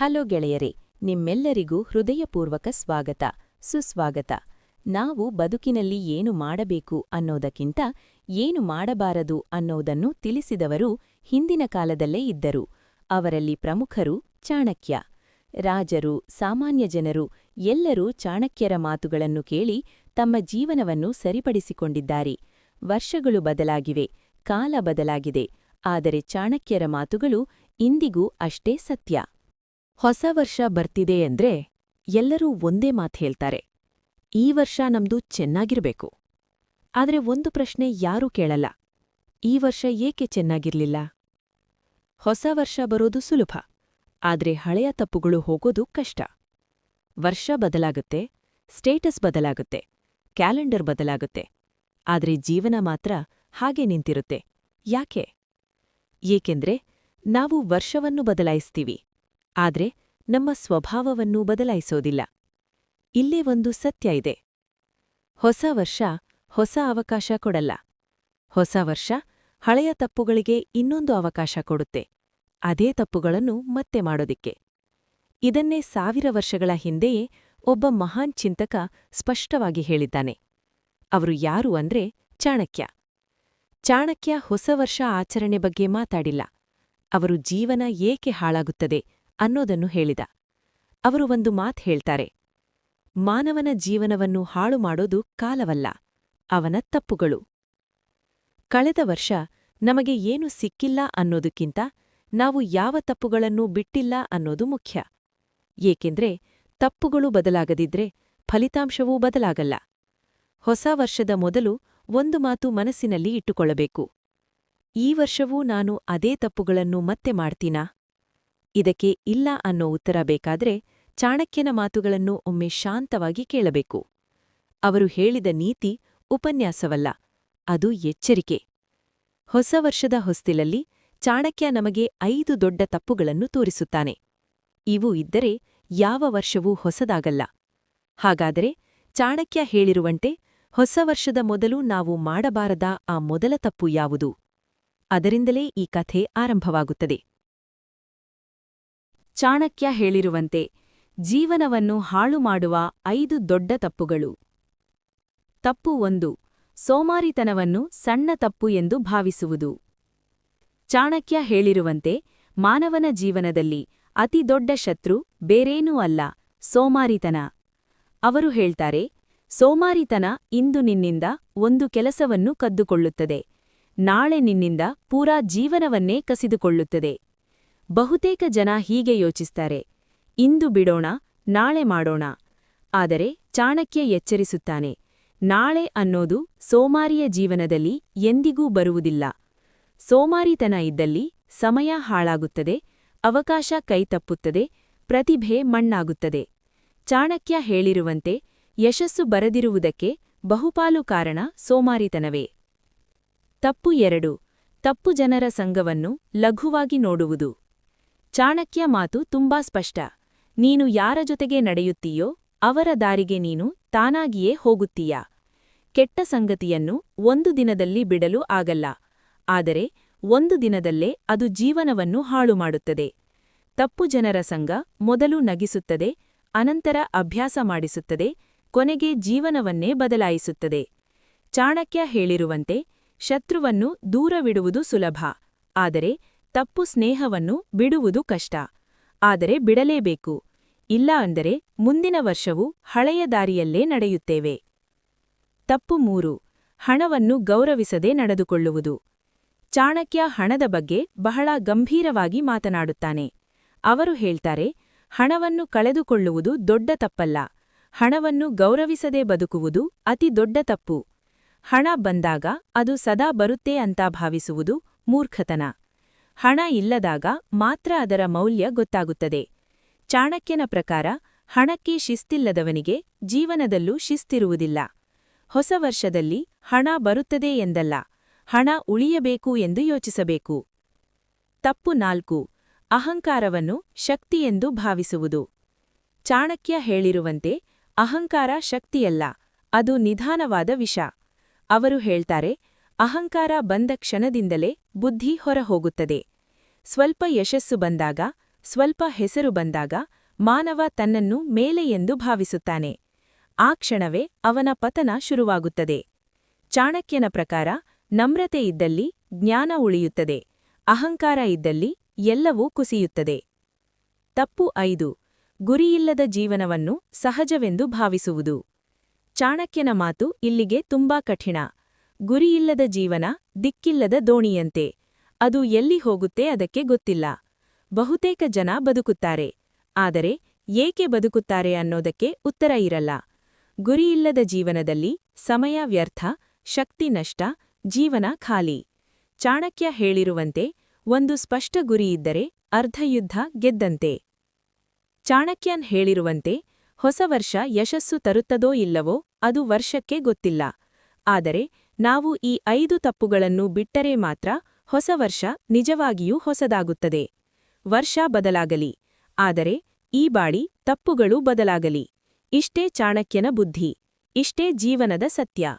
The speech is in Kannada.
ಹಲೋ ಗೆಳೆಯರೇ, ನಿಮ್ಮೆಲ್ಲರಿಗೂ ಹೃದಯಪೂರ್ವಕ ಸ್ವಾಗತ, ಸುಸ್ವಾಗತ. ನಾವು ಬದುಕಿನಲ್ಲಿ ಏನು ಮಾಡಬೇಕು ಅನ್ನೋದಕ್ಕಿಂತ ಏನು ಮಾಡಬಾರದು ಅನ್ನೋದನ್ನು ತಿಳಿಸಿದವರು ಹಿಂದಿನ ಕಾಲದಲ್ಲೇ ಇದ್ದರು. ಅವರಲ್ಲಿ ಪ್ರಮುಖರು ಚಾಣಕ್ಯ. ರಾಜರು, ಸಾಮಾನ್ಯ ಜನರು ಎಲ್ಲರೂ ಚಾಣಕ್ಯರ ಮಾತುಗಳನ್ನು ಕೇಳಿ ತಮ್ಮ ಜೀವನವನ್ನು ಸರಿಪಡಿಸಿಕೊಂಡಿದ್ದಾರೆ. ವರ್ಷಗಳು ಬದಲಾಗಿವೆ, ಕಾಲ ಬದಲಾಗಿದೆ, ಆದರೆ ಚಾಣಕ್ಯರ ಮಾತುಗಳು ಇಂದಿಗೂ ಅಷ್ಟೇ ಸತ್ಯ. ಹೊಸ ವರ್ಷ ಬರ್ತಿದೆ ಅಂದ್ರೆ ಎಲ್ಲರೂ ಒಂದೇ ಮಾತು ಹೇಳ್ತಾರೆ, ಈ ವರ್ಷ ನಮ್ದು ಚೆನ್ನಾಗಿರ್ಬೇಕು. ಆದ್ರೆ ಒಂದು ಪ್ರಶ್ನೆ ಯಾರೂ ಕೇಳಲ್ಲ, ಈ ವರ್ಷ ಏಕೆ ಚೆನ್ನಾಗಿರ್ಲಿಲ್ಲ? ಹೊಸ ವರ್ಷ ಬರೋದು ಸುಲಭ, ಆದ್ರೆ ಹಳೆಯ ತಪ್ಪುಗಳು ಹೋಗೋದು ಕಷ್ಟ. ವರ್ಷ ಬದಲಾಗುತ್ತೆ, ಸ್ಟೇಟಸ್ ಬದಲಾಗುತ್ತೆ, ಕ್ಯಾಲೆಂಡರ್ ಬದಲಾಗುತ್ತೆ, ಆದ್ರೆ ಜೀವನ ಮಾತ್ರ ಹಾಗೆ ನಿಂತಿರುತ್ತೆ. ಯಾಕೆ? ಏಕೆಂದ್ರೆ ನಾವು ವರ್ಷವನ್ನು ಬದಲಾಯಿಸ್ತೀವಿ, ಆದ್ರೆ ನಮ್ಮ ಸ್ವಭಾವವನ್ನು ಬದಲಾಯಿಸೋದಿಲ್ಲ. ಇಲ್ಲೇ ಒಂದು ಸತ್ಯ ಇದೆ. ಹೊಸ ವರ್ಷ ಹೊಸ ಅವಕಾಶ ಕೊಡಲ್ಲ. ಹೊಸ ವರ್ಷ ಹಳೆಯ ತಪ್ಪುಗಳಿಗೆ ಇನ್ನೊಂದು ಅವಕಾಶ ಕೊಡುತ್ತೆ, ಅದೇ ತಪ್ಪುಗಳನ್ನು ಮತ್ತೆ ಮಾಡೋದಿಕ್ಕೆ. ಇದನ್ನೇ 1000 ವರ್ಷಗಳ ಹಿಂದೆಯೇ ಒಬ್ಬ ಮಹಾನ್ ಚಿಂತಕ ಸ್ಪಷ್ಟವಾಗಿ ಹೇಳಿದ್ದಾನೆ. ಅವರು ಯಾರು ಅಂದ್ರೆ ಚಾಣಕ್ಯ. ಚಾಣಕ್ಯ ಹೊಸ ವರ್ಷ ಆಚರಣೆ ಬಗ್ಗೆ ಮಾತಾಡಿಲ್ಲ, ಅವರು ಜೀವನ ಏಕೆ ಹಾಳಾಗುತ್ತದೆ ಅನ್ನೋದನ್ನು ಹೇಳಿದ. ಅವರು ಒಂದು ಮಾತು ಹೇಳ್ತಾರೆ, ಮಾನವನ ಜೀವನವನ್ನು ಹಾಳು ಮಾಡೋದು ಕಾಲವಲ್ಲ, ಅವನ ತಪ್ಪುಗಳು. ಕಳೆದ ವರ್ಷ ನಮಗೆ ಏನು ಸಿಕ್ಕಿಲ್ಲ ಅನ್ನೋದಕ್ಕಿಂತ ನಾವು ಯಾವ ತಪ್ಪುಗಳನ್ನು ಬಿಟ್ಟಿಲ್ಲ ಅನ್ನೋದು ಮುಖ್ಯ. ಏಕೆಂದ್ರೆ ತಪ್ಪುಗಳು ಬದಲಾಗದಿದ್ರೆ ಫಲಿತಾಂಶವೂ ಬದಲಾಗಲ್ಲ. ಹೊಸ ವರ್ಷದ ಮೊದಲು ಒಂದು ಮಾತು ಮನಸ್ಸಿನಲ್ಲಿ ಇಟ್ಟುಕೊಳ್ಳಬೇಕು, ಈ ವರ್ಷವೂ ನಾನು ಅದೇ ತಪ್ಪುಗಳನ್ನು ಮತ್ತೆ ಮಾಡ್ತೀನಾ? ಇದಕ್ಕೆ ಇಲ್ಲ ಅನ್ನೋ ಉತ್ತರ ಬೇಕಾದ್ರೆ ಚಾಣಕ್ಯನ ಮಾತುಗಳನ್ನು ಒಮ್ಮೆ ಶಾಂತವಾಗಿ ಕೇಳಬೇಕು. ಅವರು ಹೇಳಿದ ನೀತಿ ಉಪನ್ಯಾಸವಲ್ಲ, ಅದು ಎಚ್ಚರಿಕೆ. ಹೊಸ ವರ್ಷದ ಹೊಸ್ತಿಲಲ್ಲಿ ಚಾಣಕ್ಯ ನಮಗೆ 5 ದೊಡ್ಡ ತಪ್ಪುಗಳನ್ನು ತೋರಿಸುತ್ತಾನೆ. ಇವು ಇದ್ದರೆ ಯಾವ ವರ್ಷವೂ ಹೊಸದಾಗಲ್ಲ. ಹಾಗಾದರೆ ಚಾಣಕ್ಯ ಹೇಳಿರುವಂತೆ ಹೊಸ ವರ್ಷದ ಮೊದಲು ನಾವು ಮಾಡಬಾರದ ಆ ಮೊದಲ ತಪ್ಪು ಯಾವುದು? ಅದರಿಂದಲೇ ಈ ಕಥೆ ಆರಂಭವಾಗುತ್ತದೆ. ಚಾಣಕ್ಯ ಹೇಳಿರುವಂತೆ ಜೀವನವನ್ನು ಹಾಳು ಮಾಡುವ 5 ದೊಡ್ಡ ತಪ್ಪುಗಳು. ತಪ್ಪು 1, ಸೋಮಾರಿತನವನ್ನು ಸಣ್ಣ ತಪ್ಪು ಎಂದು ಭಾವಿಸುವುದು. ಚಾಣಕ್ಯ ಹೇಳಿರುವಂತೆ ಮಾನವನ ಜೀವನದಲ್ಲಿ ಅತಿ ದೊಡ್ಡ ಶತ್ರು ಬೇರೇನೂ ಅಲ್ಲ, ಸೋಮಾರಿತನ. ಅವರು ಹೇಳ್ತಾರೆ, ಸೋಮಾರಿತನ ಇಂದು ನಿನ್ನಿಂದ ಒಂದು ಕೆಲಸವನ್ನು ಕದ್ದುಕೊಳ್ಳುತ್ತದೆ, ನಾಳೆ ನಿನ್ನಿಂದ ಪೂರಾ ಜೀವನವನ್ನೇ ಕಸಿದುಕೊಳ್ಳುತ್ತದೆ. ಬಹುತೇಕ ಜನ ಹೀಗೆ ಯೋಚಿಸ್ತಾರೆ, ಇಂದು ಬಿಡೋಣ, ನಾಳೆ ಮಾಡೋಣ. ಆದರೆ ಚಾಣಕ್ಯ ಎಚ್ಚರಿಸುತ್ತಾನೆ, ನಾಳೆ ಅನ್ನೋದು ಸೋಮಾರಿಯ ಜೀವನದಲ್ಲಿ ಎಂದಿಗೂ ಬರುವುದಿಲ್ಲ. ಸೋಮಾರಿತನ ಇದ್ದಲ್ಲಿ ಸಮಯ ಹಾಳಾಗುತ್ತದೆ, ಅವಕಾಶ ಕೈತಪ್ಪುತ್ತದೆ, ಪ್ರತಿಭೆ ಮಣ್ಣಾಗುತ್ತದೆ. ಚಾಣಕ್ಯ ಹೇಳಿರುವಂತೆ ಯಶಸ್ಸು ಬರದಿರುವುದಕ್ಕೆ ಬಹುಪಾಲು ಕಾರಣ ಸೋಮಾರಿತನವೇ. ತಪ್ಪು 2, ತಪ್ಪು ಜನರ ಸಂಗವನ್ನು ಲಘುವಾಗಿ ನೋಡುವುದು. ಚಾಣಕ್ಯ ಮಾತು ತುಂಬಾ ಸ್ಪಷ್ಟ, ನೀನು ಯಾರ ಜೊತೆಗೆ ನಡೆಯುತ್ತೀಯೋ ಅವರ ದಾರಿಗೆ ನೀನು ತಾನಾಗಿಯೇ ಹೋಗುತ್ತೀಯ. ಕೆಟ್ಟ ಸಂಗತಿಯನ್ನು ಒಂದು ದಿನದಲ್ಲಿ ಬಿಡಲು ಆಗಲ್ಲ, ಆದರೆ ಒಂದು ದಿನದಲ್ಲೇ ಅದು ಜೀವನವನ್ನು ಹಾಳು ಮಾಡುತ್ತದೆ. ತಪ್ಪು ಜನರ ಸಂಗ ಮೊದಲು ನಗಿಸುತ್ತದೆ, ಅನಂತರ ಅಭ್ಯಾಸ ಮಾಡಿಸುತ್ತದೆ, ಕೊನೆಗೆ ಜೀವನವನ್ನೇ ಬದಲಾಯಿಸುತ್ತದೆ. ಚಾಣಕ್ಯ ಹೇಳಿರುವಂತೆ ಶತ್ರುವನ್ನು ದೂರವಿಡುವುದು ಸುಲಭ, ಆದರೆ ತಪ್ಪು ಸ್ನೇಹವನ್ನು ಬಿಡುವುದು ಕಷ್ಟ. ಆದರೆ ಬಿಡಲೇಬೇಕು, ಇಲ್ಲ ಅಂದರೆ ಮುಂದಿನ ವರ್ಷವೂ ಹಳೆಯ ದಾರಿಯಲ್ಲೇ ನಡೆಯುತ್ತೇವೆ. ತಪ್ಪು 3, ಹಣವನ್ನು ಗೌರವಿಸದೆ ನಡೆದುಕೊಳ್ಳುವುದು. ಚಾಣಕ್ಯ ಹಣದ ಬಗ್ಗೆ ಬಹಳ ಗಂಭೀರವಾಗಿ ಮಾತನಾಡುತ್ತಾನೆ. ಅವರು ಹೇಳ್ತಾರೆ, ಹಣವನ್ನು ಕಳೆದುಕೊಳ್ಳುವುದು ದೊಡ್ಡ ತಪ್ಪಲ್ಲ, ಹಣವನ್ನು ಗೌರವಿಸದೆ ಬದುಕುವುದು ಅತಿ ದೊಡ್ಡ ತಪ್ಪು. ಹಣ ಬಂದಾಗ ಅದು ಸದಾ ಬರುತ್ತೆ ಅಂತ ಭಾವಿಸುವುದು ಮೂರ್ಖತನ. ಹಣ ಇಲ್ಲದಾಗ ಮಾತ್ರ ಅದರ ಮೌಲ್ಯ ಗೊತ್ತಾಗುತ್ತದೆ. ಚಾಣಕ್ಯನ ಪ್ರಕಾರ ಹಣಕ್ಕೆ ಶಿಸ್ತಿಲ್ಲದವನಿಗೆ ಜೀವನದಲ್ಲೂ ಶಿಸ್ತಿರುವುದಿಲ್ಲ. ಹೊಸ ವರ್ಷದಲ್ಲಿ ಹಣ ಬರುತ್ತದೆ ಎಂದಲ್ಲ, ಹಣ ಉಳಿಯಬೇಕು ಎಂದು ಯೋಚಿಸಬೇಕು. ತಪ್ಪು 4, ಅಹಂಕಾರವನ್ನು ಶಕ್ತಿಯೆಂದು ಭಾವಿಸುವುದು. ಚಾಣಕ್ಯ ಹೇಳಿರುವಂತೆ ಅಹಂಕಾರ ಶಕ್ತಿಯಲ್ಲ, ಅದು ನಿಧಾನವಾದ ವಿಷ. ಅವರು ಹೇಳ್ತಾರೆ, ಅಹಂಕಾರ ಬಂದ ಕ್ಷಣದಿಂದಲೇ ಬುದ್ಧಿ ಹೊರಹೋಗುತ್ತದೆ. ಸ್ವಲ್ಪ ಯಶಸ್ಸು ಬಂದಾಗ ಸ್ವಲ್ಪ ಹೆಸರು ಬಂದಾಗ ಮಾನವ ತನ್ನನ್ನು ಮೇಲೆ ಎಂದು ಭಾವಿಸುತ್ತಾನೆ. ಆ ಕ್ಷಣವೇ ಅವನ ಪತನ ಶುರುವಾಗುತ್ತದೆ. ಚಾಣಕ್ಯನ ಪ್ರಕಾರ ನಮ್ರತೆ ಇದ್ದಲ್ಲಿ ಜ್ಞಾನ ಉಳಿಯುತ್ತದೆ, ಅಹಂಕಾರ ಇದ್ದಲ್ಲಿ ಎಲ್ಲವೂ ಕುಸಿಯುತ್ತದೆ. ತಪ್ಪು 5. ಗುರಿಯಿಲ್ಲದ ಜೀವನವನ್ನು ಸಹಜವೆಂದು ಭಾವಿಸುವುದು. ಚಾಣಕ್ಯನ ಮಾತು ಇಲ್ಲಿಗೆ ತುಂಬಾ ಕಠಿಣ. ಗುರಿಯಿಲ್ಲದ ಜೀವನ ದಿಕ್ಕಿಲ್ಲದ ದೋಣಿಯಂತೆ. ಅದು ಎಲ್ಲಿ ಹೋಗುತ್ತೆ ಅದಕ್ಕೆ ಗೊತ್ತಿಲ್ಲ. ಬಹುತೇಕ ಜನ ಬದುಕುತ್ತಾರೆ, ಆದರೆ ಏಕೆ ಬದುಕುತ್ತಾರೆ ಅನ್ನೋದಕ್ಕೆ ಉತ್ತರ ಇರಲ್ಲ. ಗುರಿಯಿಲ್ಲದ ಜೀವನದಲ್ಲಿ ಸಮಯ ವ್ಯರ್ಥ, ಶಕ್ತಿ ನಷ್ಟ, ಜೀವನ ಖಾಲಿ. ಚಾಣಕ್ಯ ಹೇಳಿರುವಂತೆ ಒಂದು ಸ್ಪಷ್ಟ ಗುರಿಯಿದ್ದರೆ ಅರ್ಧ ಯುದ್ಧ ಗೆದ್ದಂತೆ. ಚಾಣಕ್ಯನ್ ಹೇಳಿರುವಂತೆ ಹೊಸ ವರ್ಷ ಯಶಸ್ಸು ತರುತ್ತದೋ ಇಲ್ಲವೋ ಅದು ವರ್ಷಕ್ಕೆ ಗೊತ್ತಿಲ್ಲ. ಆದರೆ ನಾವು ಈ 5 ತಪ್ಪುಗಳನ್ನು ಬಿಟ್ಟರೆ ಮಾತ್ರ ಹೊಸ ವರ್ಷ ನಿಜವಾಗಿಯೂ ಹೊಸದಾಗುತ್ತದೆ. ವರ್ಷ ಬದಲಾಗಲಿ, ಆದರೆ ಈ ಬಾಳಿ ತಪ್ಪುಗಳು ಬದಲಾಗಲಿ. ಇಷ್ಟೇ ಚಾಣಕ್ಯನ ಬುದ್ಧಿ, ಇಷ್ಟೇ ಜೀವನದ ಸತ್ಯ.